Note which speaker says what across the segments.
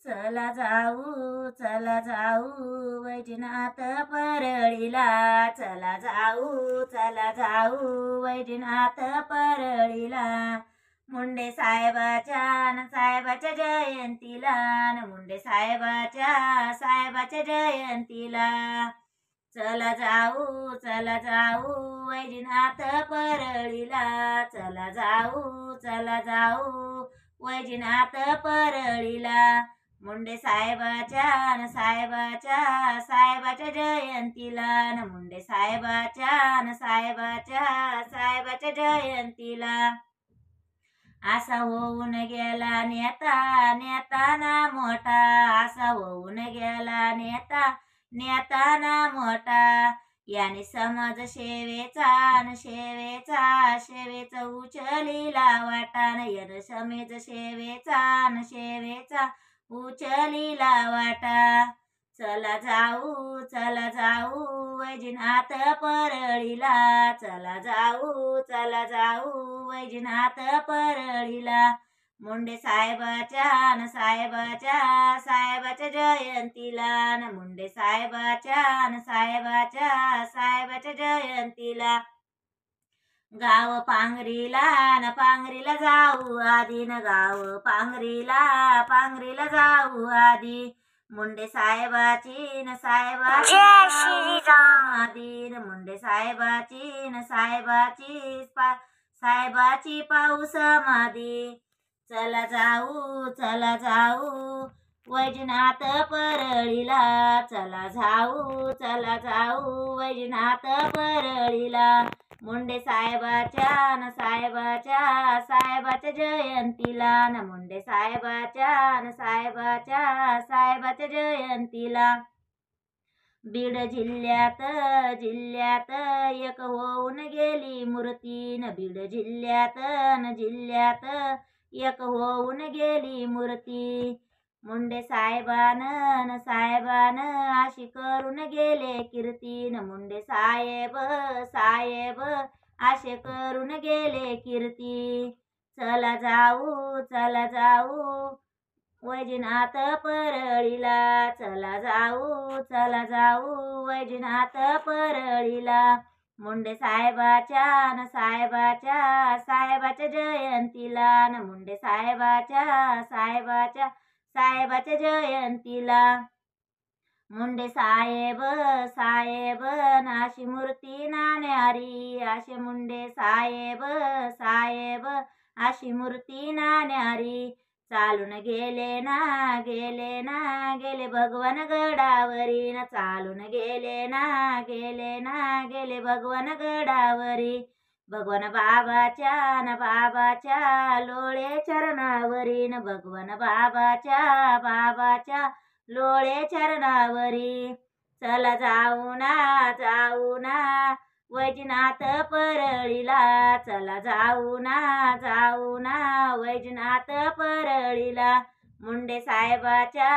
Speaker 1: चला जाऊ वैजनाथ परळीला, चला जाऊ वैजनाथ परळीला। मुंडे साहेबाच्या जयंतीला, मुंडे साहेबाच्या जयंतीला। चला जाऊ वैजनाथ परळीला, चला जाऊ वैजनाथ परळीला। मुंडे साहेबाच्या जयंतीला, मुंडे साहेबाच्या जयंतीला। असा होऊन गेला नेता ना मोठा, असा होऊन गेला नेता ना मोठा। याने समाज सेवेचा उचलीला वाटा, याने समाज सेवेचा उचलीला वाटा। चला जाऊ वैजनाथ परळीला, चला जाऊ वैजनाथ परळीला। मुंडे साहेबाच्या जयंतीला, मुंडे साहेबाच्या जयंतीला। गाव पांगरीला जाऊ आधी, गाव पांगरीला जाऊ आधी। मुंडे साहेबाची मुंडे साहेबाची पाऊस मादी। चला जाऊ वैजनाथ परळीला, चला जाऊ वैजनाथ परळीला। मुंडे साहेबाच्या जयंतीला, मुंडे साहेबाच्या जयंतीला। बीड जिल्ह्यात एक होऊन गेली मूर्ती, बीड जिल्ह्यात एक होऊन गेली मूर्ती। मुंडे साहेबान अशी करून गेले कीर्ती, मुंडे साहेब असे करून गेले कीर्ती। चला जाऊ वैजनाथ परळीला, चला जाऊ वैजनाथ परळीला। मुंडे साहेबाच्या जयंतीला, मुंडे साहेबाच्या जयंतीला। मुंडे साहेब अशी मूर्ती ना न्यारी, असे मुंडे साहेब अशी मूर्ती ना न्यारी। चालून गेले भगवान गडावरी, चालून गेले भगवान गडावरी। भगवान बाबाच्या लोळे चरणावरी, भगवान बाबाच्या लोळे चरणावरी। चला जाऊ ना वैजनाथ परळीला, चला जाऊ ना वैजनाथ परळीला। मुंडे साहेबाच्या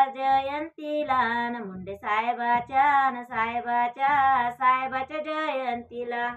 Speaker 1: जयंतीला, मुंडे साहेबाच्या जयंतीला।